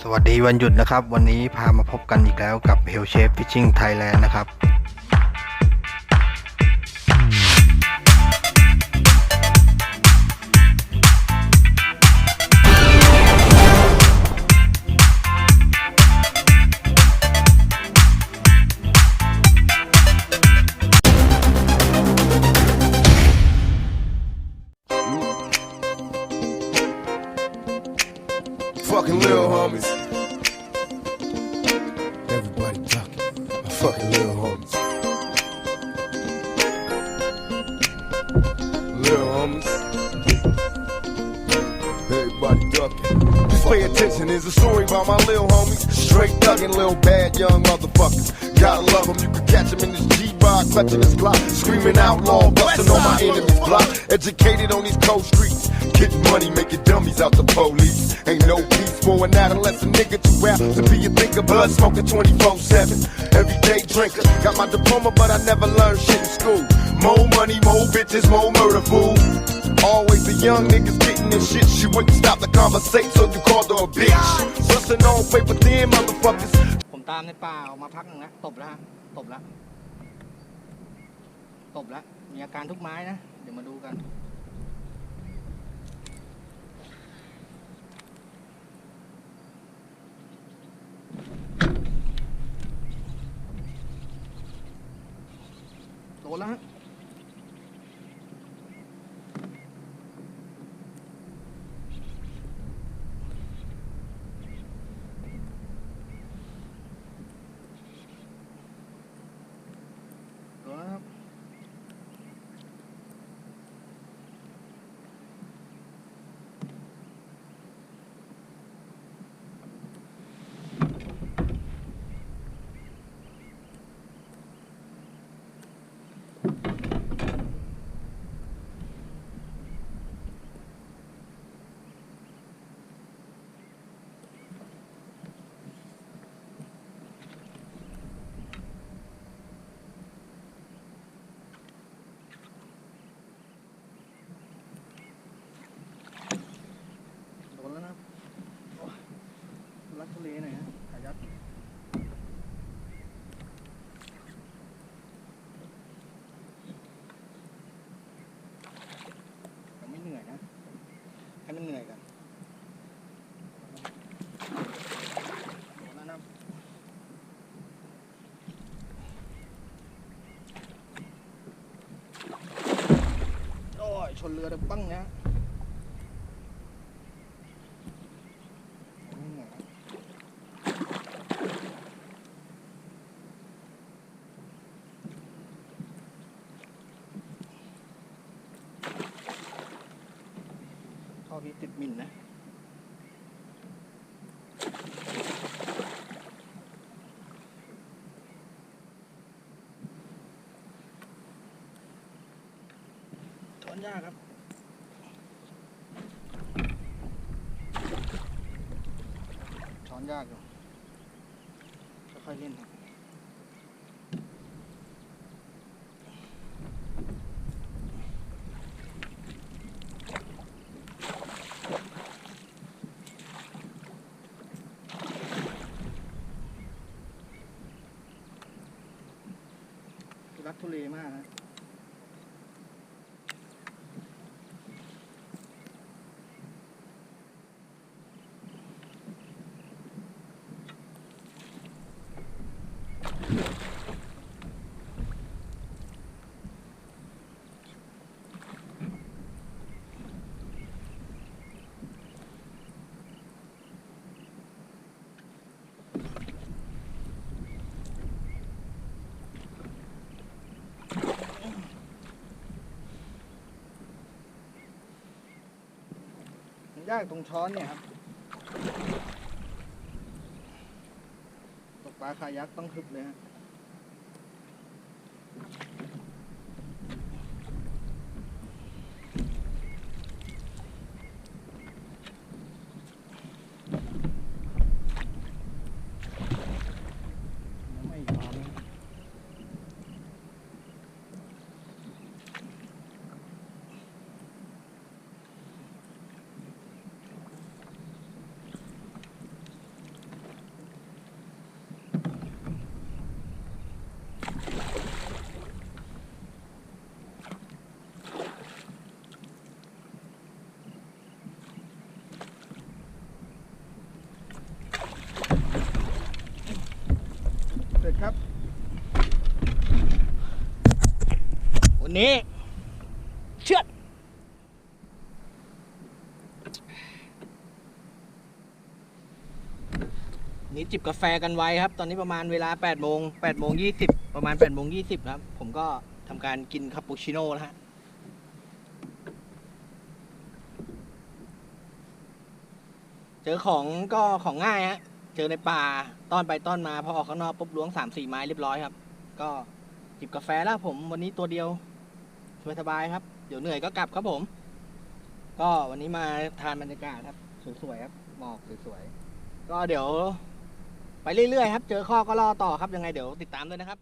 สวัสดีวันหยุดนะครับวันนี้พามาพบกันอีกแล้วกับ Hell Chef Fishing Thailand นะครับ Fucking little homies. Everybody ducking. My fucking little homies. Little homies. Everybody ducking. Just pay attention. There's a story about my little homies. Straight thuggin', little bad young motherfuckers. Gotta love them. You can catch them in this G-Bar, clutching his Glock, screaming outlaw, busting on my enemy's block. Educated on these cold streets. Getting money, making dummies out the police. Ain't no peace for an adolescent nigga too rap to be a thinker. Blood smoking 24/7. Everyday drinker. Got my diploma, but I never learned shit in school. More money, more bitches, more murder, fool. Always the young niggas getting this shit. She wouldn't stop the conversation, so you called her a bitch. Bustin' on paper thin motherfuckers. ผมตามในป่าออกมาพักหนึ่งนะตบแล้วตบแล้วมีอาการทุกไม้นะเดี๋ยวมาดูกันโดนแล้วฮะโดนแล้วครับรักทุเลหน่อยฮะขายัดยังไม่เหนื่อยนะให้มันเหนื่อยกันโดนแล้วนะโอ้ยชนเรือดังปั้งนะพี่ติดมินนะช้อนยากครับช้อนยากอยู่ค่อยๆเล่นครับรักทุเลมากนะยากตรงช้อนเนี่ยครับตกปลาคายักต้องทึบเลยฮะไม่ยอม ครับ วันนี้เชือดนี่จิบกาแฟกันไว้ครับ ตอนนี้ประมาณเวลา8 โมง20ประมาณ8 โมง 20ครับผมก็ทำการกินคาปูชิโน่แล้วฮะเจอของก็ของง่ายฮะเจอในป่าต้อนไปต้อนมาพอออกข้างนอกปุ๊บล้วง 3-4 ไม้เรียบร้อยครับก็จิบกาแฟแล้วผมวันนี้ตัวเดียวสบายๆครับเดี๋ยวเหนื่อยก็กลับครับผมก็วันนี้มาทานบรรยากาศครับสวยๆครับหมอกสวยๆก็เดี๋ยวไปเรื่อยๆครับเจอข้อก็ล่อต่อครับยังไงเดี๋ยวติดตามด้วยนะครับ